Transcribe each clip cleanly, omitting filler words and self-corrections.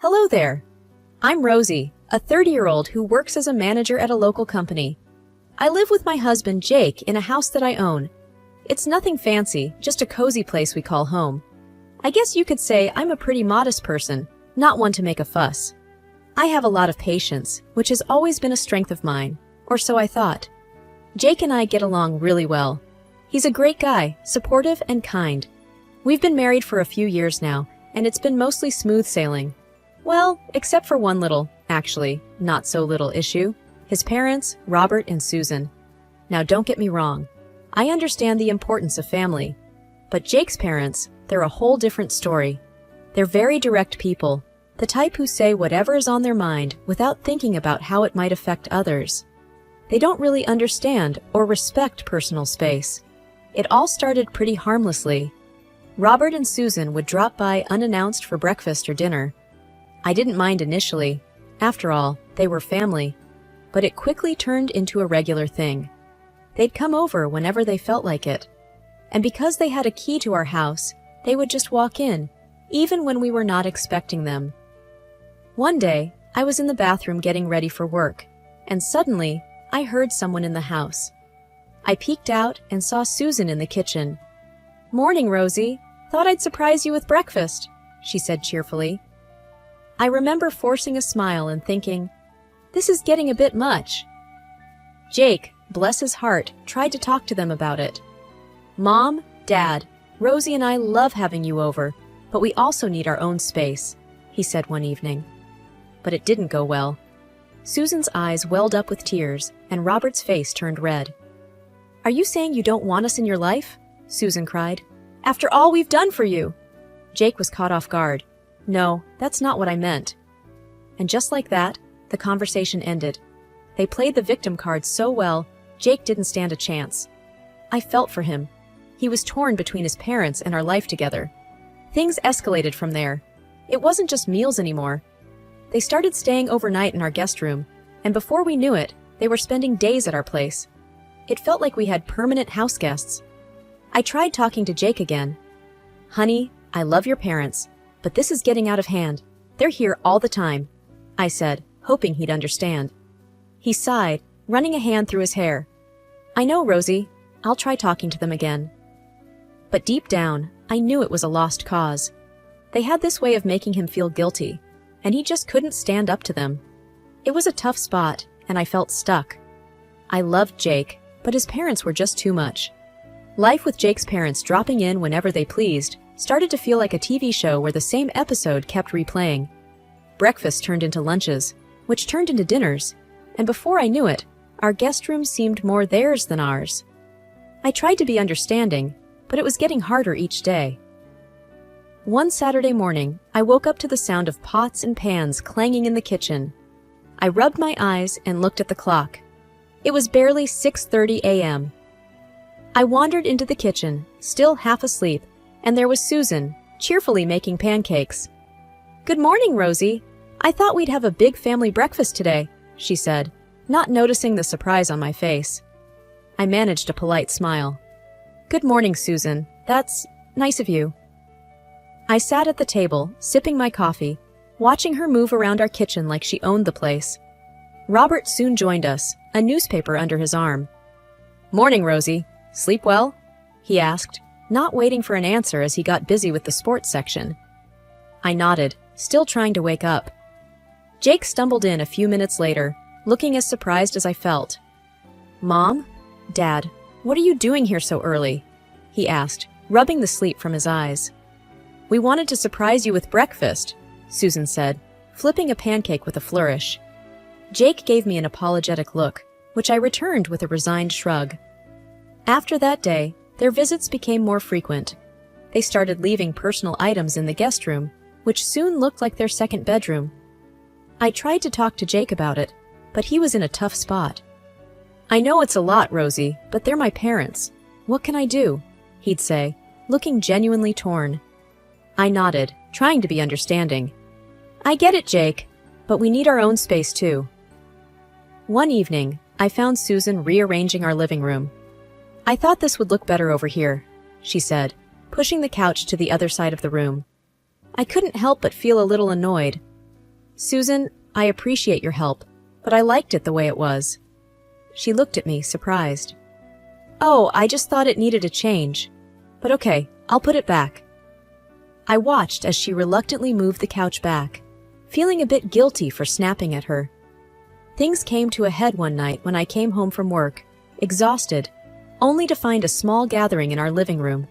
Hello there. I'm Rosie, a 30-year-old who works as a manager at a local company. I live with my husband, Jake, in a house that I own. It's nothing fancy, just a cozy place we call home. I guess you could say I'm a pretty modest person, not one to make a fuss. I have a lot of patience, which has always been a strength of mine, or so I thought. Jake and I get along really well. He's a great guy, supportive and kind. We've been married for a few years now, and it's been mostly smooth sailing. Well, except for one little, actually, not so little issue. His parents, Robert and Susan. Now don't get me wrong. I understand the importance of family. But Jake's parents, they're a whole different story. They're very direct people, the type who say whatever is on their mind without thinking about how it might affect others. They don't really understand or respect personal space. It all started pretty harmlessly. Robert and Susan would drop by unannounced for breakfast or dinner. I didn't mind initially. After all, they were family. But it quickly turned into a regular thing. They'd come over whenever they felt like it. And because they had a key to our house, they would just walk in, even when we were not expecting them. One day, I was in the bathroom getting ready for work, and suddenly, I heard someone in the house. I peeked out and saw Susan in the kitchen. "Morning, Rosie. Thought I'd surprise you with breakfast," she said cheerfully. I remember forcing a smile and thinking, this is getting a bit much. Jake, bless his heart, tried to talk to them about it. "Mom, Dad, Rosie and I love having you over, but we also need our own space," he said one evening. But it didn't go well. Susan's eyes welled up with tears, and Robert's face turned red. "Are you saying you don't want us in your life?" Susan cried. "After all we've done for you!" Jake was caught off guard. "No, that's not what I meant." And just like that, the conversation ended. They played the victim card so well, Jake didn't stand a chance. I felt for him. He was torn between his parents and our life together. Things escalated from there. It wasn't just meals anymore. They started staying overnight in our guest room, and before we knew it, they were spending days at our place. It felt like we had permanent house guests. I tried talking to Jake again. "Honey, I love your parents, but this is getting out of hand. They're here all the time," I said, hoping he'd understand. He sighed, running a hand through his hair. "I know, Rosie. I'll try talking to them again." But deep down, I knew it was a lost cause. They had this way of making him feel guilty, and he just couldn't stand up to them. It was a tough spot, and I felt stuck. I loved Jake, but his parents were just too much. Life with Jake's parents dropping in whenever they pleased started to feel like a TV show where the same episode kept replaying. Breakfast turned into lunches, which turned into dinners, and before I knew it, our guest room seemed more theirs than ours. I tried to be understanding, but it was getting harder each day. One Saturday morning, I woke up to the sound of pots and pans clanging in the kitchen. I rubbed my eyes and looked at the clock. It was barely 6:30 a.m. I wandered into the kitchen, still half asleep, and there was Susan, cheerfully making pancakes. "Good morning, Rosie. I thought we'd have a big family breakfast today," she said, not noticing the surprise on my face. I managed a polite smile. "Good morning, Susan. That's nice of you." I sat at the table, sipping my coffee, watching her move around our kitchen like she owned the place. Robert soon joined us, a newspaper under his arm. "Morning, Rosie. Sleep well?" he asked, not waiting for an answer as he got busy with the sports section. I nodded, still trying to wake up. Jake stumbled in a few minutes later, looking as surprised as I felt. "Mom? Dad, what are you doing here so early?" he asked, rubbing the sleep from his eyes. "We wanted to surprise you with breakfast," Susan said, flipping a pancake with a flourish. Jake gave me an apologetic look, which I returned with a resigned shrug. After that day, their visits became more frequent. They started leaving personal items in the guest room, which soon looked like their second bedroom. I tried to talk to Jake about it, but he was in a tough spot. "I know it's a lot, Rosie, but they're my parents. What can I do?" he'd say, looking genuinely torn. I nodded, trying to be understanding. "I get it, Jake, but we need our own space too." One evening, I found Susan rearranging our living room. "I thought this would look better over here," she said, pushing the couch to the other side of the room. I couldn't help but feel a little annoyed. Susan, I appreciate your help, but I liked it the way it was. She looked at me, surprised. Oh, I just thought it needed a change. But okay, I'll put it back. I watched as she reluctantly moved the couch back, feeling a bit guilty for snapping at her. Things came to a head one night when I came home from work, exhausted, only to find a small gathering in our living room.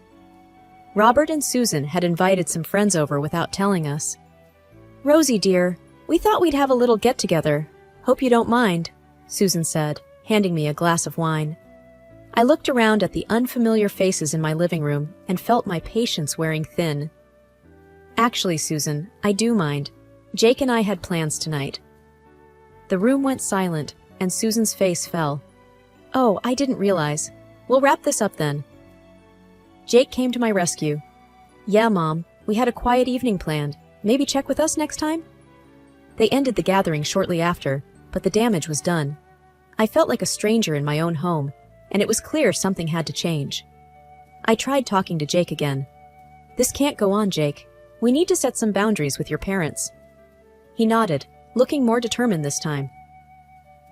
Robert and Susan had invited some friends over without telling us. Rosie, dear, we thought we'd have a little get-together. Hope you don't mind, Susan said, handing me a glass of wine. I looked around at the unfamiliar faces in my living room and felt my patience wearing thin. Actually, Susan, I do mind. Jake and I had plans tonight. The room went silent, and Susan's face fell. Oh, I didn't realize. We'll wrap this up then. Jake came to my rescue. Yeah, Mom, we had a quiet evening planned. Maybe check with us next time? They ended the gathering shortly after, but the damage was done. I felt like a stranger in my own home, and it was clear something had to change. I tried talking to Jake again. This can't go on, Jake. We need to set some boundaries with your parents. He nodded, looking more determined this time.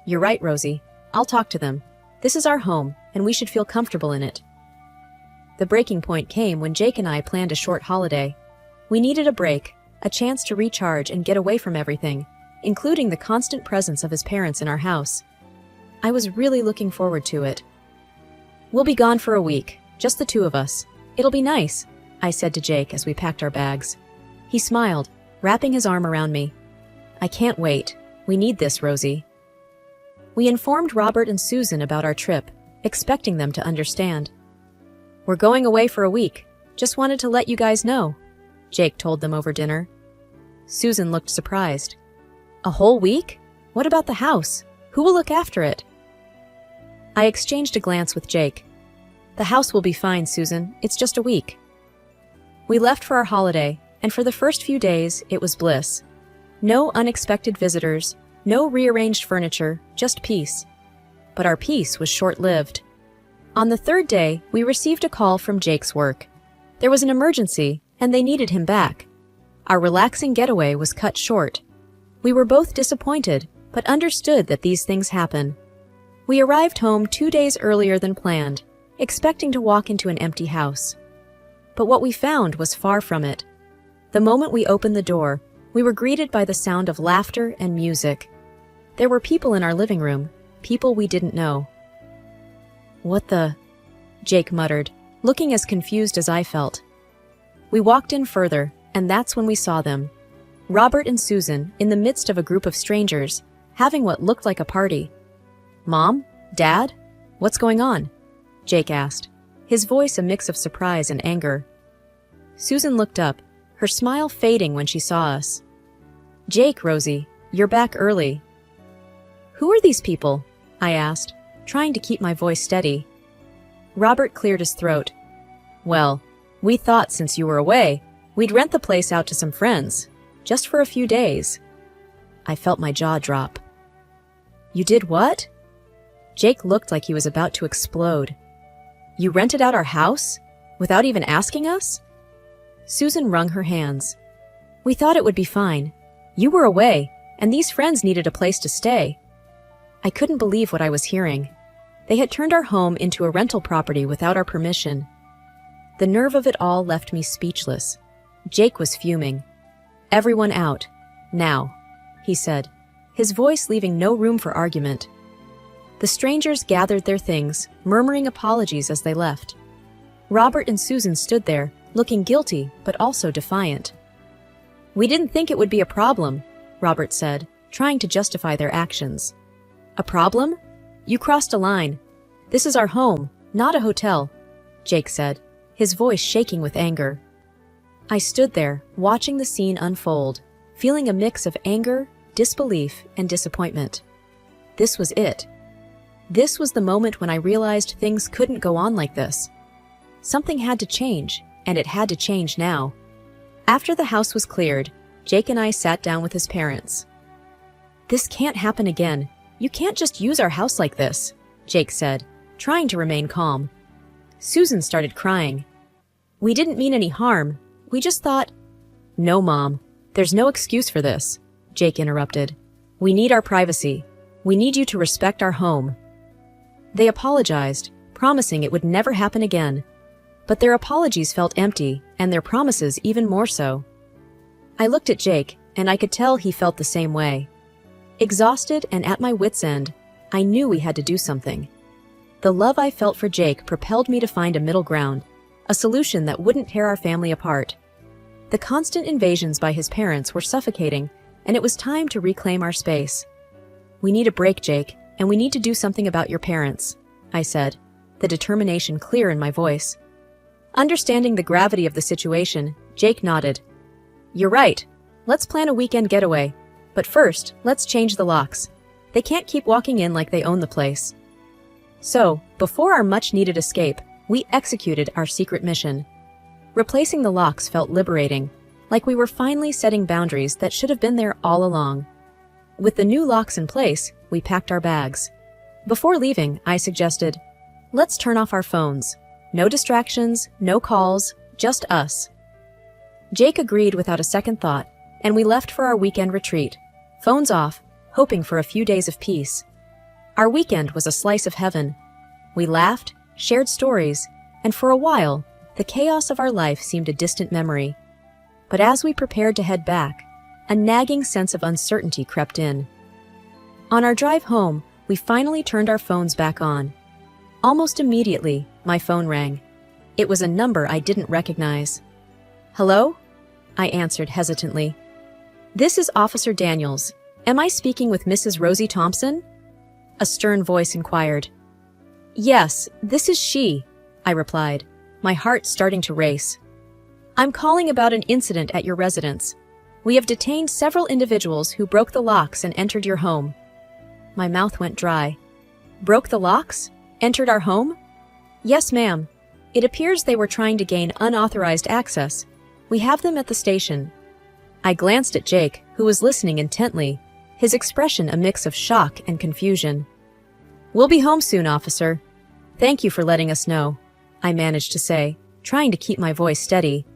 You're right, Rosie. I'll talk to them. This is our home, and we should feel comfortable in it. The breaking point came when Jake and I planned a short holiday. We needed a break, a chance to recharge and get away from everything, including the constant presence of his parents in our house. I was really looking forward to it. We'll be gone for a week, just the two of us. It'll be nice, I said to Jake as we packed our bags. He smiled, wrapping his arm around me. I can't wait. We need this, Rosie. We informed Robert and Susan about our trip, expecting them to understand. We're going away for a week. Just wanted to let you guys know, Jake told them over dinner. Susan looked surprised. A whole week? What about the house? Who will look after it? I exchanged a glance with Jake. The house will be fine, Susan. It's just a week. We left for our holiday, and for the first few days, it was bliss. No unexpected visitors, no rearranged furniture, just peace. But our peace was short-lived. On the third day, we received a call from Jake's work. There was an emergency, and they needed him back. Our relaxing getaway was cut short. We were both disappointed, but understood that these things happen. We arrived home 2 days earlier than planned, expecting to walk into an empty house. But what we found was far from it. The moment we opened the door, we were greeted by the sound of laughter and music. There were people in our living room, people we didn't know. What the? Jake muttered, looking as confused as I felt. We walked in further, and that's when we saw them. Robert and Susan, in the midst of a group of strangers, having what looked like a party. Mom? Dad? What's going on? Jake asked, his voice a mix of surprise and anger. Susan looked up, her smile fading when she saw us. Jake, Rosie, you're back early. Who are these people? I asked, trying to keep my voice steady. Robert cleared his throat. Well, we thought since you were away, we'd rent the place out to some friends, just for a few days. I felt my jaw drop. You did what? Jake looked like he was about to explode. You rented out our house? Without even asking us? Susan wrung her hands. We thought it would be fine. You were away, and these friends needed a place to stay. I couldn't believe what I was hearing. They had turned our home into a rental property without our permission. The nerve of it all left me speechless. Jake was fuming. Everyone out. Now, he said, his voice leaving no room for argument. The strangers gathered their things, murmuring apologies as they left. Robert and Susan stood there, looking guilty but also defiant. We didn't think it would be a problem, Robert said, trying to justify their actions. A problem? You crossed a line. This is our home, not a hotel, Jake said, his voice shaking with anger. I stood there, watching the scene unfold, feeling a mix of anger, disbelief, and disappointment. This was it. This was the moment when I realized things couldn't go on like this. Something had to change, and it had to change now. After the house was cleared, Jake and I sat down with his parents. This can't happen again. You can't just use our house like this, Jake said, trying to remain calm. Susan started crying. We didn't mean any harm. We just thought... No, Mom. There's no excuse for this, Jake interrupted. "We need our privacy. We need you to respect our home." They apologized, promising it would never happen again. But their apologies felt empty, and their promises even more so. I looked at Jake, and I could tell he felt the same way. Exhausted and at my wits' end, I knew we had to do something. The love I felt for Jake propelled me to find a middle ground, a solution that wouldn't tear our family apart. The constant invasions by his parents were suffocating, and it was time to reclaim our space. "We need a break, Jake, and we need to do something about your parents," I said, the determination clear in my voice. Understanding the gravity of the situation, Jake nodded. "You're right. Let's plan a weekend getaway. But first, let's change the locks. They can't keep walking in like they own the place." So, before our much-needed escape, we executed our secret mission. Replacing the locks felt liberating, like we were finally setting boundaries that should have been there all along. With the new locks in place, we packed our bags. Before leaving, I suggested, "Let's turn off our phones. No distractions, no calls, just us." Jake agreed without a second thought, and we left for our weekend retreat, phones off, hoping for a few days of peace. Our weekend was a slice of heaven. We laughed, shared stories, and for a while, the chaos of our life seemed a distant memory. But as we prepared to head back, a nagging sense of uncertainty crept in. On our drive home, we finally turned our phones back on. Almost immediately, my phone rang. It was a number I didn't recognize. "Hello?" I answered hesitantly. "This is Officer Daniels. Am I speaking with Mrs. Rosie Thompson?" A stern voice inquired. "Yes, this is she," I replied, my heart starting to race. "I'm calling about an incident at your residence. We have detained several individuals who broke the locks and entered your home." My mouth went dry. "Broke the locks? Entered our home?" "Yes, ma'am. It appears they were trying to gain unauthorized access. We have them at the station." I glanced at Jake, who was listening intently, his expression a mix of shock and confusion. "We'll be home soon, officer. Thank you for letting us know," I managed to say, trying to keep my voice steady.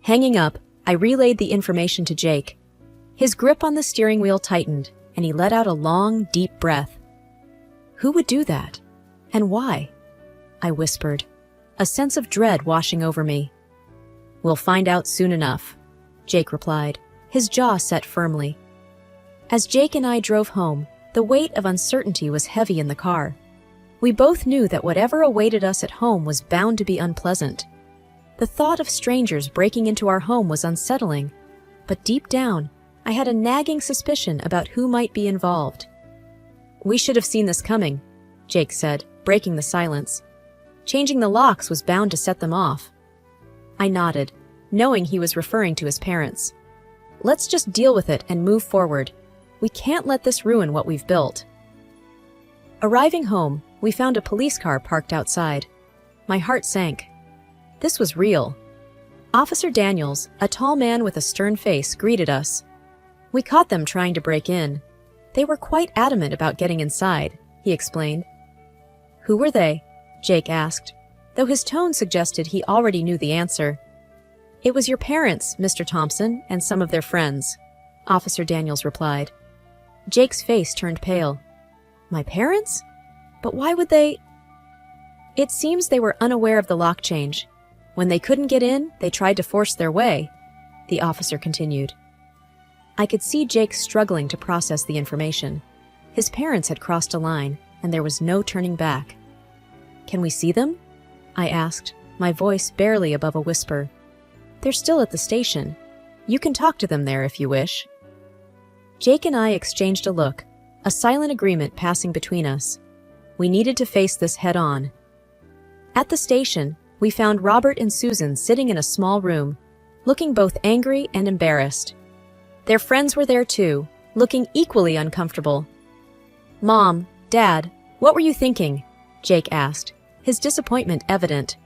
Hanging up, I relayed the information to Jake. His grip on the steering wheel tightened, and he let out a long, deep breath. "Who would do that? And why?" I whispered, a sense of dread washing over me. "We'll find out soon enough," Jake replied, his jaw set firmly. As Jake and I drove home, the weight of uncertainty was heavy in the car. We both knew that whatever awaited us at home was bound to be unpleasant. The thought of strangers breaking into our home was unsettling, but deep down, I had a nagging suspicion about who might be involved. "We should have seen this coming," Jake said, breaking the silence. "Changing the locks was bound to set them off." I nodded, knowing he was referring to his parents. "Let's just deal with it and move forward. We can't let this ruin what we've built." Arriving home, we found a police car parked outside. My heart sank. This was real. Officer Daniels, a tall man with a stern face, greeted us. "We caught them trying to break in. They were quite adamant about getting inside," he explained. "Who were they?" Jake asked, though his tone suggested he already knew the answer. "It was your parents, Mr. Thompson, and some of their friends," Officer Daniels replied. Jake's face turned pale. "My parents? But why would they—" "It seems they were unaware of the lock change. When they couldn't get in, they tried to force their way," the officer continued. I could see Jake struggling to process the information. His parents had crossed a line, and there was no turning back. "Can we see them?" I asked, my voice barely above a whisper. "They're still at the station. You can talk to them there if you wish." Jake and I exchanged a look, a silent agreement passing between us. We needed to face this head-on. At the station, we found Robert and Susan sitting in a small room, looking both angry and embarrassed. Their friends were there too, looking equally uncomfortable. "Mom, Dad, what were you thinking?" Jake asked, his disappointment evident.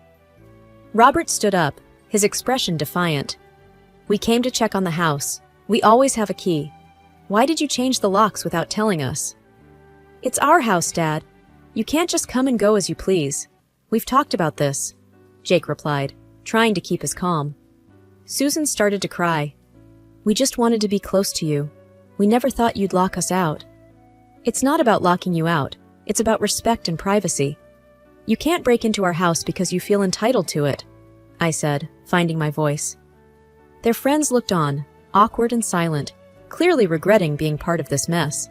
Robert stood up, his expression defiant. "We came to check on the house. We always have a key. Why did you change the locks without telling us?" "It's our house, Dad. You can't just come and go as you please. We've talked about this," Jake replied, trying to keep his calm. Susan started to cry. "We just wanted to be close to you. We never thought you'd lock us out. It's not about locking you out. It's about respect and privacy. You can't break into our house because you feel entitled to it, I said, finding my voice. Their friends looked on, awkward and silent, clearly regretting being part of this mess.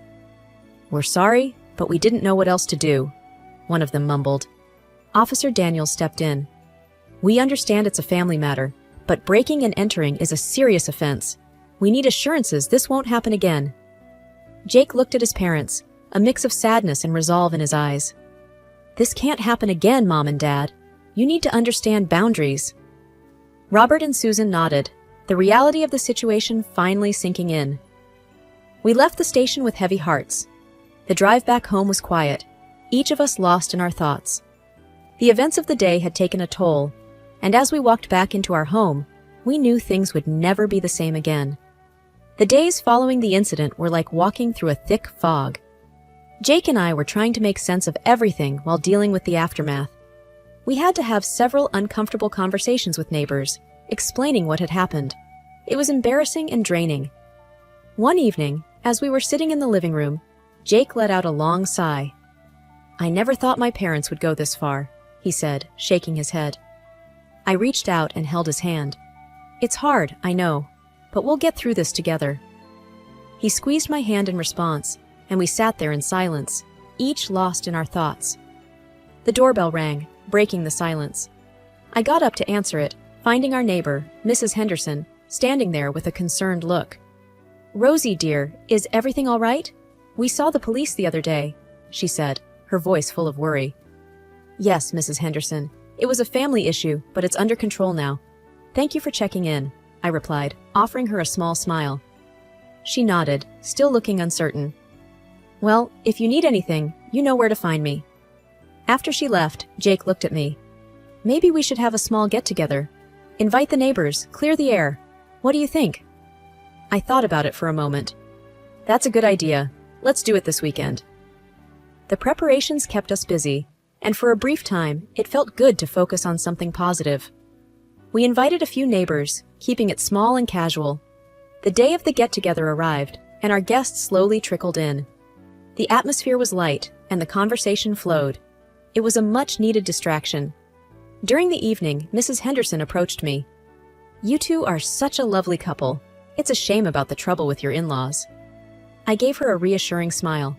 We're sorry, but we didn't know what else to do, one of them mumbled. Officer Daniels stepped in. We understand it's a family matter, but breaking and entering is a serious offense. We need assurances this won't happen again. Jake looked at his parents, a mix of sadness and resolve in his eyes. This can't happen again, Mom and Dad. You need to understand boundaries. Robert and Susan nodded, the reality of the situation finally sinking in. We left the station with heavy hearts. The drive back home was quiet, each of us lost in our thoughts. The events of the day had taken a toll, and as we walked back into our home, we knew things would never be the same again. The days following the incident were like walking through a thick fog. Jake and I were trying to make sense of everything while dealing with the aftermath. We had to have several uncomfortable conversations with neighbors, explaining what had happened. It was embarrassing and draining. One evening, as we were sitting in the living room, Jake let out a long sigh. I never thought my parents would go this far, he said, shaking his head. I reached out and held his hand. It's hard, I know, but we'll get through this together. He squeezed my hand in response, and we sat there in silence, each lost in our thoughts. The doorbell rang, breaking the silence. I got up to answer it, finding our neighbor, Mrs. Henderson, standing there with a concerned look. Rosie, dear, is everything all right? We saw the police the other day, she said, her voice full of worry. Yes, Mrs. Henderson. It was a family issue, but it's under control now. Thank you for checking in, I replied, offering her a small smile. She nodded, still looking uncertain. Well, if you need anything, you know where to find me. After she left, Jake looked at me. Maybe we should have a small get-together. Invite the neighbors, clear the air. What do you think? I thought about it for a moment. That's a good idea. Let's do it this weekend. The preparations kept us busy, and for a brief time, it felt good to focus on something positive. We invited a few neighbors, keeping it small and casual. The day of the get-together arrived, and our guests slowly trickled in. The atmosphere was light, and the conversation flowed. It was a much-needed distraction. During the evening, Mrs. Henderson approached me. You two are such a lovely couple. It's a shame about the trouble with your in-laws. I gave her a reassuring smile.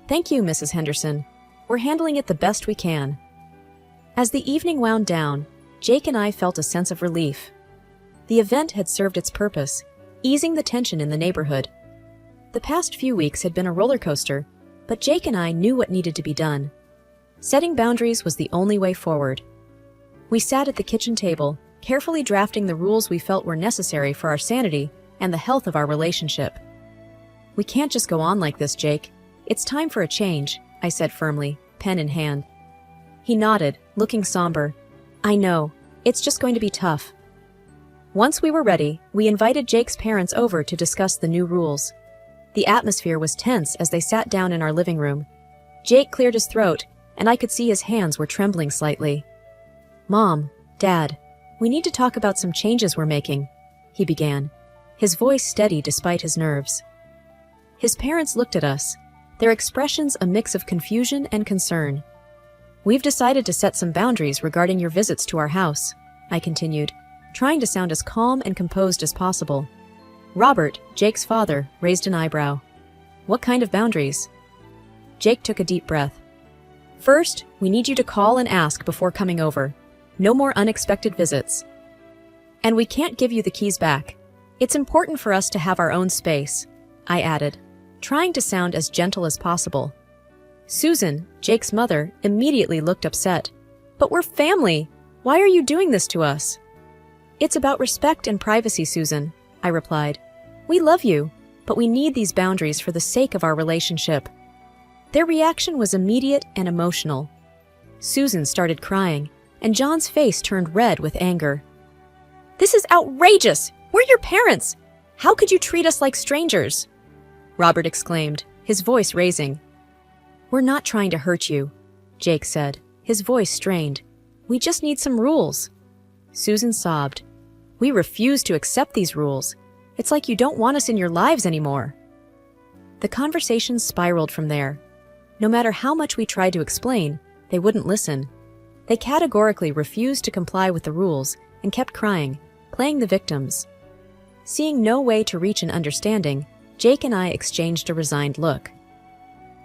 Thank you, Mrs. Henderson. We're handling it the best we can. As the evening wound down, Jake and I felt a sense of relief. The event had served its purpose, easing the tension in the neighborhood. The past few weeks had been a roller coaster, but Jake and I knew what needed to be done. Setting boundaries was the only way forward. We sat at the kitchen table, carefully drafting the rules we felt were necessary for our sanity and the health of our relationship. We can't just go on like this, Jake. It's time for a change, I said firmly, pen in hand. He nodded, looking somber. I know. It's just going to be tough. Once we were ready, we invited Jake's parents over to discuss the new rules. The atmosphere was tense as they sat down in our living room. Jake cleared his throat, and I could see his hands were trembling slightly. Mom, Dad, we need to talk about some changes we're making, he began, his voice steady despite his nerves. His parents looked at us, their expressions a mix of confusion and concern. We've decided to set some boundaries regarding your visits to our house, I continued, trying to sound as calm and composed as possible. Robert, Jake's father, raised an eyebrow. What kind of boundaries? Jake took a deep breath. First, we need you to call and ask before coming over. No more unexpected visits. And we can't give you the keys back. It's important for us to have our own space, I added, trying to sound as gentle as possible. Susan, Jake's mother, immediately looked upset. But we're family. Why are you doing this to us? It's about respect and privacy, Susan, I replied. We love you, but we need these boundaries for the sake of our relationship. Their reaction was immediate and emotional. Susan started crying, and John's face turned red with anger. This is outrageous! We're your parents! How could you treat us like strangers? Robert exclaimed, his voice raising. We're not trying to hurt you, Jake said, his voice strained. We just need some rules. Susan sobbed. We refuse to accept these rules. It's like you don't want us in your lives anymore. The conversation spiraled from there. No matter how much we tried to explain, they wouldn't listen. They categorically refused to comply with the rules and kept crying, playing the victims. Seeing no way to reach an understanding, Jake and I exchanged a resigned look.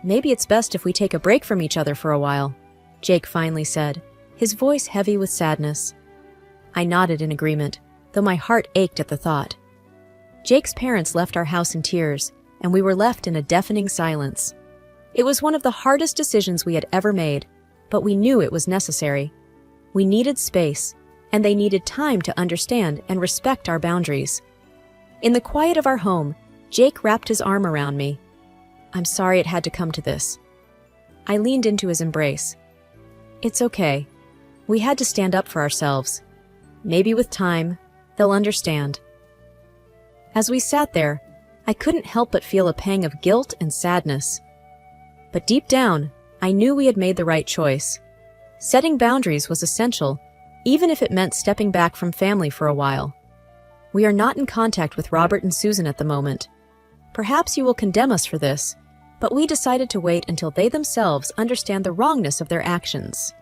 "Maybe it's best if we take a break from each other for a while," Jake finally said, his voice heavy with sadness. I nodded in agreement, though my heart ached at the thought. Jake's parents left our house in tears, and we were left in a deafening silence. It was one of the hardest decisions we had ever made, but we knew it was necessary. We needed space, and they needed time to understand and respect our boundaries. In the quiet of our home, Jake wrapped his arm around me. "I'm sorry it had to come to this." I leaned into his embrace. "It's okay. We had to stand up for ourselves. Maybe with time, they'll understand." As we sat there, I couldn't help but feel a pang of guilt and sadness. But deep down, I knew we had made the right choice. Setting boundaries was essential, even if it meant stepping back from family for a while. We are not in contact with Robert and Susan at the moment. Perhaps you will condemn us for this, but we decided to wait until they themselves understand the wrongness of their actions.